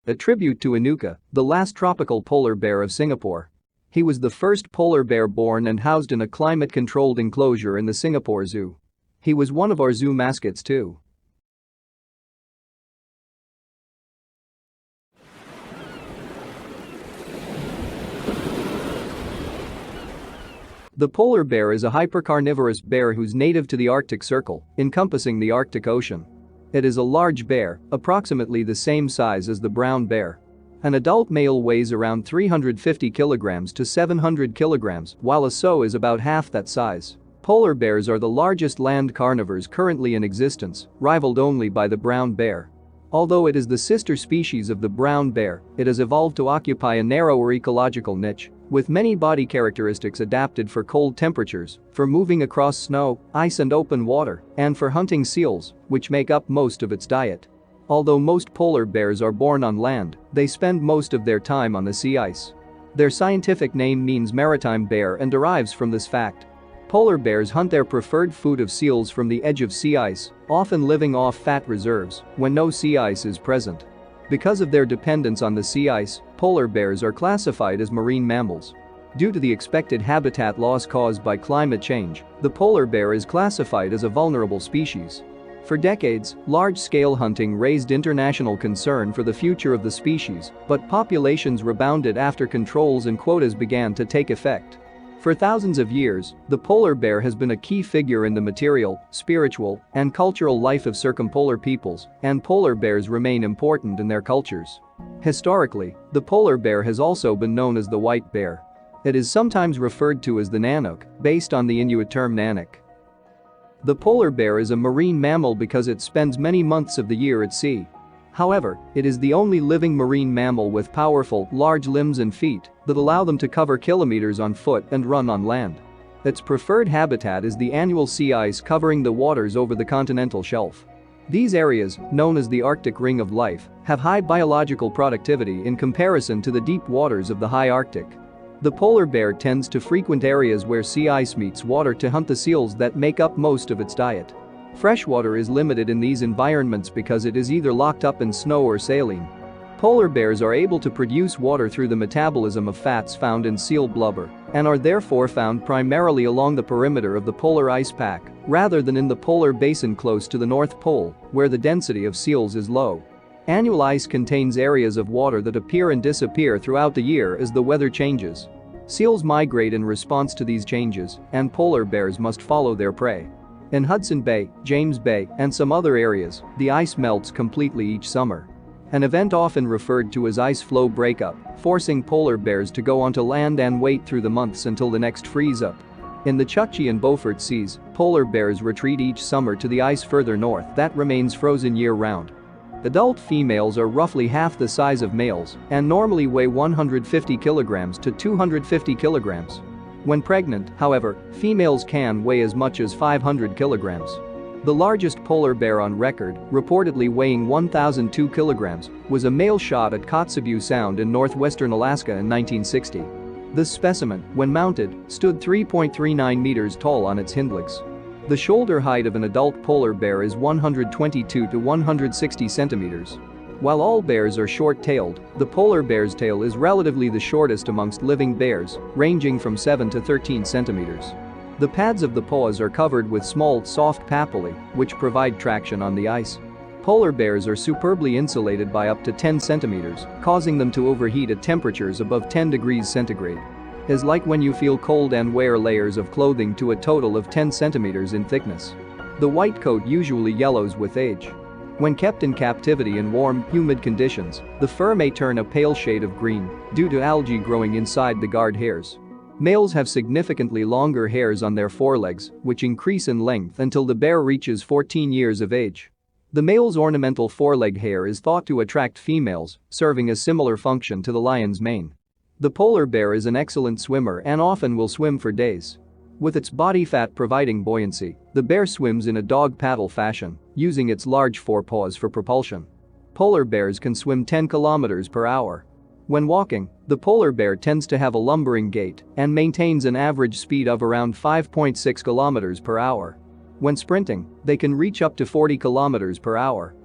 A tribute to Inuka, the last tropical polar bear of Singapore. He was the first polar bear born and housed in a climate-controlled enclosure in the Singapore Zoo. He was one of our zoo mascots too. The polar bear is a hypercarnivorous bear who's native to the Arctic Circle, encompassing the Arctic Ocean. It is a large bear, approximately the same size as the brown bear. An adult male weighs around 350 kilograms to 700 kilograms, while a sow is about half that size. Polar bears are the largest land carnivores currently in existence, rivaled only by the brown bear. Although it is the sister species of the brown bear, it has evolved to occupy a narrower ecological niche, with many body characteristics adapted for cold temperatures, for moving across snow, ice and open water, and for hunting seals, which make up most of its diet. Although most polar bears are born on land, they spend most of their time on the sea ice. Their scientific name means maritime bear and derives from this fact. Polar bears hunt their preferred food of seals from the edge of sea ice, often living off fat reserves when no sea ice is present. Because of their dependence on the sea ice, polar bears are classified as marine mammals. Due to the expected habitat loss caused by climate change, the polar bear is classified as a vulnerable species. For decades, large-scale hunting raised international concern for the future of the species, but populations rebounded after controls and quotas began to take effect. For thousands of years, the polar bear has been a key figure in the material, spiritual, and cultural life of circumpolar peoples, and polar bears remain important in their cultures. Historically, the polar bear has also been known as the white bear. It is sometimes referred to as the Nanook, based on the Inuit term Nanak. The polar bear is a marine mammal because it spends many months of the year at sea. However, it is the only living marine mammal with powerful, large limbs and feet that allow them to cover kilometers on foot and run on land. Its preferred habitat is the annual sea ice covering the waters over the continental shelf. These areas, known as the Arctic Ring of Life, have high biological productivity in comparison to the deep waters of the high Arctic. The polar bear tends to frequent areas where sea ice meets water to hunt the seals that make up most of its diet. Freshwater is limited in these environments because it is either locked up in snow or saline. Polar bears are able to produce water through the metabolism of fats found in seal blubber and are therefore found primarily along the perimeter of the polar ice pack rather than in the polar basin close to the North Pole, where the density of seals is low. Annual ice contains areas of water that appear and disappear throughout the year as the weather changes. Seals migrate in response to these changes, and polar bears must follow their prey. In Hudson Bay, James Bay, and some other areas, the ice melts completely each summer. An event often referred to as ice floe breakup, forcing polar bears to go onto land and wait through the months until the next freeze-up. In the Chukchi and Beaufort Seas, polar bears retreat each summer to the ice further north that remains frozen year-round. Adult females are roughly half the size of males and normally weigh 150 kilograms to 250 kilograms. When pregnant, however, females can weigh as much as 500 kilograms. The largest polar bear on record, reportedly weighing 1,002 kilograms, was a male shot at Kotzebue Sound in northwestern Alaska in 1960. This specimen, when mounted, stood 3.39 meters tall on its hindlegs. The shoulder height of an adult polar bear is 122 to 160 centimeters. While all bears are short-tailed, the polar bear's tail is relatively the shortest amongst living bears, ranging from 7 to 13 centimeters. The pads of the paws are covered with small, soft papillae, which provide traction on the ice. Polar bears are superbly insulated by up to 10 centimeters, causing them to overheat at temperatures above 10 degrees centigrade. It's like when you feel cold and wear layers of clothing to a total of 10 centimeters in thickness. The white coat usually yellows with age. When kept in captivity in warm, humid conditions, the fur may turn a pale shade of green due to algae growing inside the guard hairs. Males have significantly longer hairs on their forelegs, which increase in length until the bear reaches 14 years of age. The male's ornamental foreleg hair is thought to attract females, serving a similar function to the lion's mane. The polar bear is an excellent swimmer and often will swim for days. With its body fat providing buoyancy, the bear swims in a dog paddle fashion, using its large forepaws for propulsion. Polar bears can swim 10 kilometers per hour. When walking, the polar bear tends to have a lumbering gait and maintains an average speed of around 5.6 kilometers per hour. When sprinting, they can reach up to 40 kilometers per hour.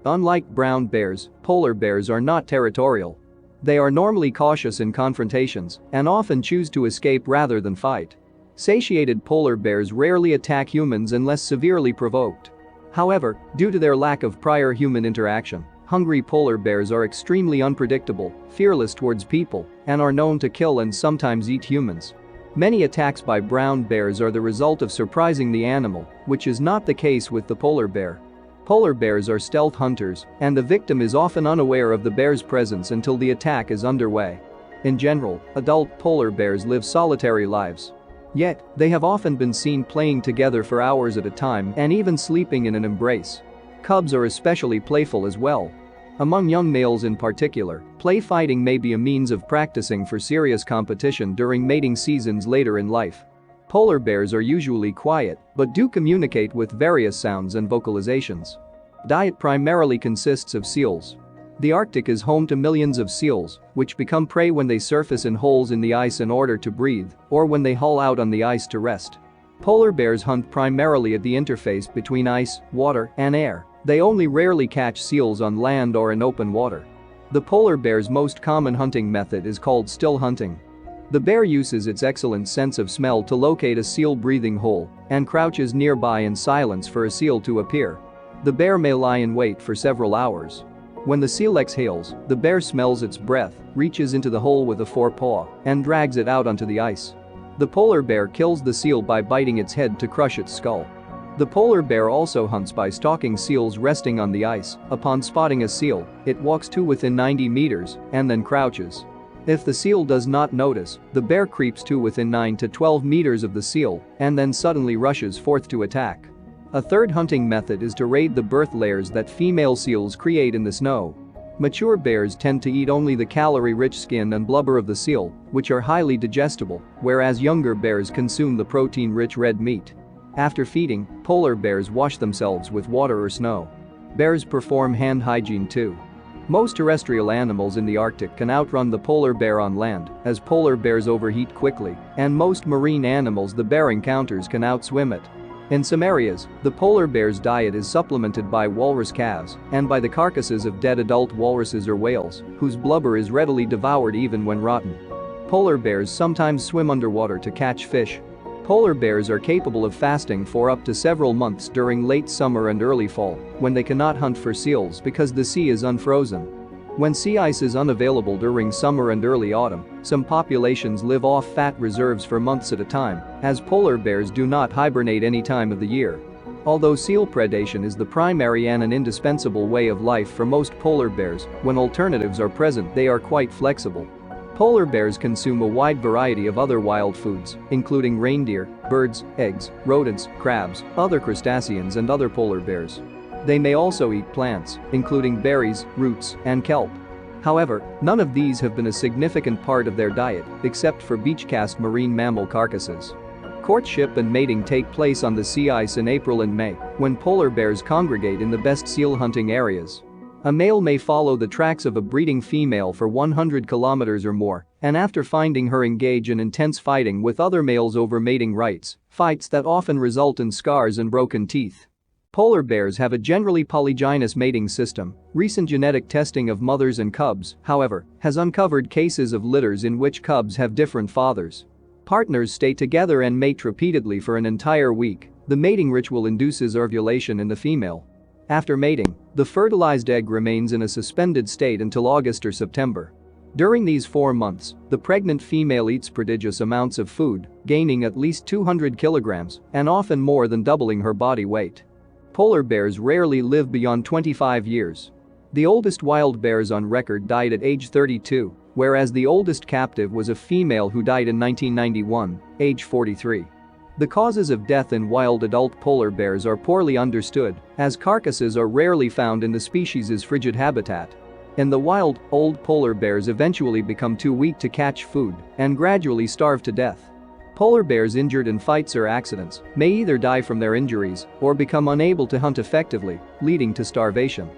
Unlike brown bears, polar bears are not territorial. They are normally cautious in confrontations and often choose to escape rather than fight. Satiated polar bears rarely attack humans unless severely provoked. However, due to their lack of prior human interaction, hungry polar bears are extremely unpredictable, fearless towards people, and are known to kill and sometimes eat humans. Many attacks by brown bears are the result of surprising the animal, which is not the case with the polar bear. Polar bears are stealth hunters, and the victim is often unaware of the bear's presence until the attack is underway. In general, adult polar bears live solitary lives. Yet, they have often been seen playing together for hours at a time and even sleeping in an embrace. Cubs are especially playful as well. Among young males in particular, play fighting may be a means of practicing for serious competition during mating seasons later in life. Polar bears are usually quiet but do communicate with various sounds and vocalizations. Diet primarily consists of seals. The Arctic is home to millions of seals, which become prey when they surface in holes in the ice in order to breathe or when they haul out on the ice to rest. Polar bears hunt primarily at the interface between ice, water, and air. They only rarely catch seals on land or in open water. The polar bear's most common hunting method is called still hunting. The bear uses its excellent sense of smell to locate a seal breathing hole and crouches nearby in silence for a seal to appear. The bear may lie in wait for several hours. When the seal exhales, the bear smells its breath, reaches into the hole with a forepaw, and drags it out onto the ice. The polar bear kills the seal by biting its head to crush its skull. The polar bear also hunts by stalking seals resting on the ice. Upon spotting a seal, it walks to within 90 meters and then crouches. If the seal does not notice, the bear creeps to within 9 to 12 meters of the seal and then suddenly rushes forth to attack. A third hunting method is to raid the birth layers that female seals create in the snow. Mature bears tend to eat only the calorie-rich skin and blubber of the seal, which are highly digestible, whereas younger bears consume the protein-rich red meat. After feeding, polar bears wash themselves with water or snow. Bears perform hand hygiene too. Most terrestrial animals in the Arctic can outrun the polar bear on land, as polar bears overheat quickly, and most marine animals the bear encounters can outswim it. In some areas, the polar bear's diet is supplemented by walrus calves and by the carcasses of dead adult walruses or whales, whose blubber is readily devoured even when rotten. Polar bears sometimes swim underwater to catch fish. Polar bears are capable of fasting for up to several months during late summer and early fall, when they cannot hunt for seals because the sea is unfrozen. When sea ice is unavailable during summer and early autumn, some populations live off fat reserves for months at a time, as polar bears do not hibernate any time of the year. Although seal predation is the primary and an indispensable way of life for most polar bears, when alternatives are present they are quite flexible. Polar bears consume a wide variety of other wild foods, including reindeer, birds, eggs, rodents, crabs, other crustaceans and other polar bears. They may also eat plants, including berries, roots, and kelp. However, none of these have been a significant part of their diet, except for beach-cast marine mammal carcasses. Courtship and mating take place on the sea ice in April and May, when polar bears congregate in the best seal hunting areas. A male may follow the tracks of a breeding female for 100 kilometers or more, and after finding her engage in intense fighting with other males over mating rights, fights that often result in scars and broken teeth. Polar bears have a generally polygynous mating system. Recent genetic testing of mothers and cubs, however, has uncovered cases of litters in which cubs have different fathers. Partners stay together and mate repeatedly for an entire week. The mating ritual induces ovulation in the female. After mating, the fertilized egg remains in a suspended state until August or September. During these 4 months, the pregnant female eats prodigious amounts of food, gaining at least 200 kilograms and often more than doubling her body weight. Polar bears rarely live beyond 25 years. The oldest wild bears on record died at age 32, whereas the oldest captive was a female who died in 1991, age 43. The causes of death in wild adult polar bears are poorly understood, as carcasses are rarely found in the species' frigid habitat. In the wild, old polar bears eventually become too weak to catch food and gradually starve to death. Polar bears injured in fights or accidents may either die from their injuries or become unable to hunt effectively, leading to starvation.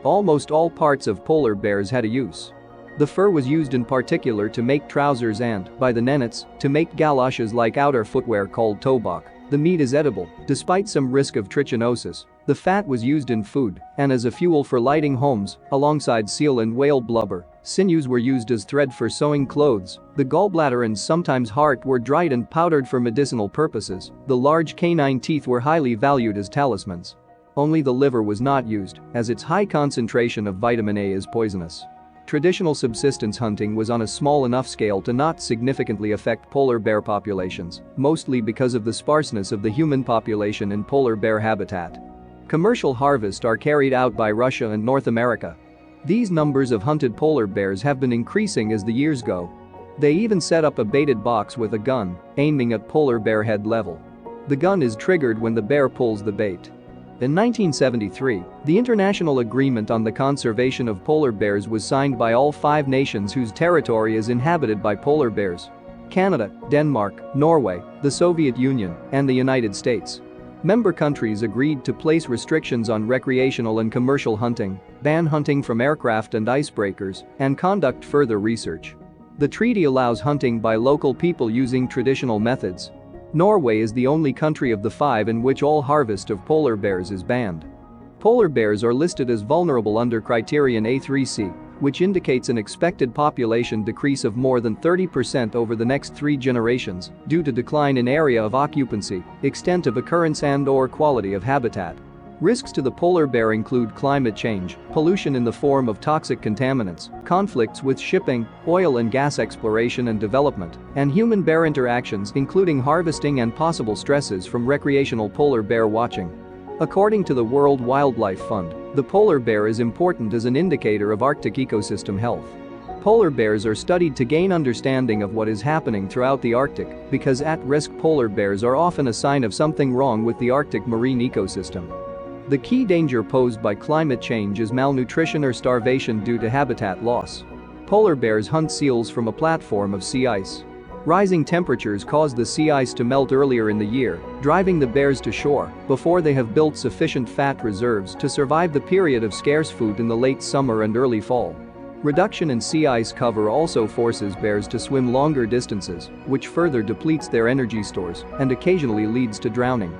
Almost all parts of polar bears had a use. The fur was used in particular to make trousers and, by the Nenets, to make galoshes like outer footwear called tobak. The meat is edible, despite some risk of trichinosis. The fat was used in food and as a fuel for lighting homes, alongside seal and whale blubber. Sinews were used as thread for sewing clothes. The gallbladder and sometimes heart were dried and powdered for medicinal purposes. The large canine teeth were highly valued as talismans. Only the liver was not used, as its high concentration of vitamin A is poisonous. Traditional subsistence hunting was on a small enough scale to not significantly affect polar bear populations, mostly because of the sparseness of the human population in polar bear habitat. Commercial harvests are carried out by Russia and North America. These numbers of hunted polar bears have been increasing as the years go. They even set up a baited box with a gun, aiming at polar bear head level. The gun is triggered when the bear pulls the bait. In 1973, the International Agreement on the Conservation of Polar Bears was signed by all 5 nations whose territory is inhabited by polar bears: Canada, Denmark, Norway, the Soviet Union, and the United States. Member countries agreed to place restrictions on recreational and commercial hunting, ban hunting from aircraft and icebreakers, and conduct further research. The treaty allows hunting by local people using traditional methods. Norway is the only country of the 5 in which all harvest of polar bears is banned. Polar bears are listed as vulnerable under criterion A3C, which indicates an expected population decrease of more than 30% over the next 3 generations due to decline in area of occupancy, extent of occurrence and/or quality of habitat. Risks to the polar bear include climate change, pollution in the form of toxic contaminants, conflicts with shipping, oil and gas exploration and development, and human-bear interactions including harvesting and possible stresses from recreational polar bear watching. According to the World Wildlife Fund, the polar bear is important as an indicator of Arctic ecosystem health. Polar bears are studied to gain understanding of what is happening throughout the Arctic because at-risk polar bears are often a sign of something wrong with the Arctic marine ecosystem. The key danger posed by climate change is malnutrition or starvation due to habitat loss. Polar bears hunt seals from a platform of sea ice. Rising temperatures cause the sea ice to melt earlier in the year, driving the bears to shore before they have built sufficient fat reserves to survive the period of scarce food in the late summer and early fall. Reduction in sea ice cover also forces bears to swim longer distances, which further depletes their energy stores and occasionally leads to drowning.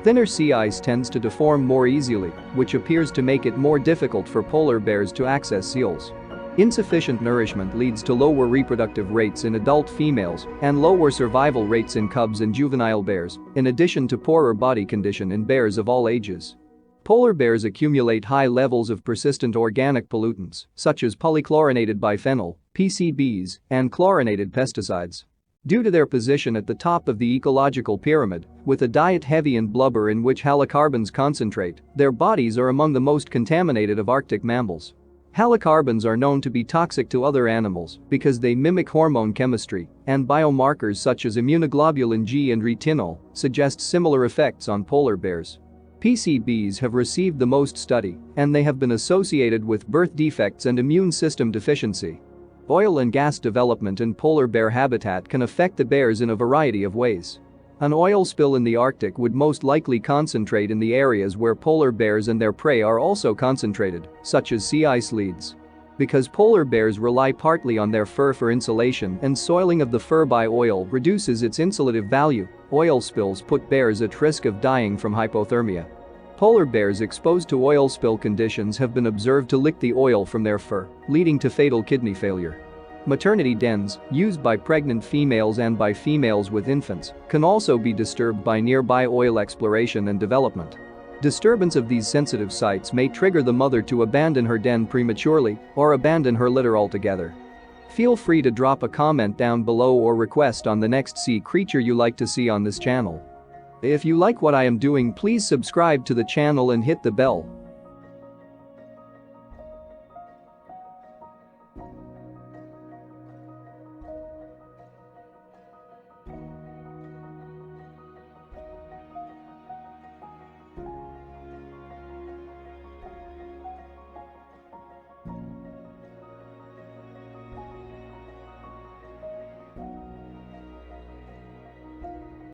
Thinner sea ice tends to deform more easily, which appears to make it more difficult for polar bears to access seals. Insufficient nourishment leads to lower reproductive rates in adult females and lower survival rates in cubs and juvenile bears, in addition to poorer body condition in bears of all ages. Polar bears accumulate high levels of persistent organic pollutants, such as polychlorinated biphenyl, PCBs, and chlorinated pesticides. Due to their position at the top of the ecological pyramid, with a diet heavy in blubber in which halocarbons concentrate, their bodies are among the most contaminated of Arctic mammals. Halocarbons are known to be toxic to other animals because they mimic hormone chemistry, and biomarkers such as immunoglobulin G and retinol suggest similar effects on polar bears. PCBs have received the most study, and they have been associated with birth defects and immune system deficiency. Oil and gas development in polar bear habitat can affect the bears in a variety of ways. An oil spill in the Arctic would most likely concentrate in the areas where polar bears and their prey are also concentrated, such as sea ice leads. Because polar bears rely partly on their fur for insulation and soiling of the fur by oil reduces its insulative value, oil spills put bears at risk of dying from hypothermia. Polar bears exposed to oil spill conditions have been observed to lick the oil from their fur, leading to fatal kidney failure. Maternity dens, used by pregnant females and by females with infants, can also be disturbed by nearby oil exploration and development. Disturbance of these sensitive sites may trigger the mother to abandon her den prematurely or abandon her litter altogether. Feel free to drop a comment down below or request on the next sea creature you like to see on this channel. If you like what I am doing, please subscribe to the channel and hit the bell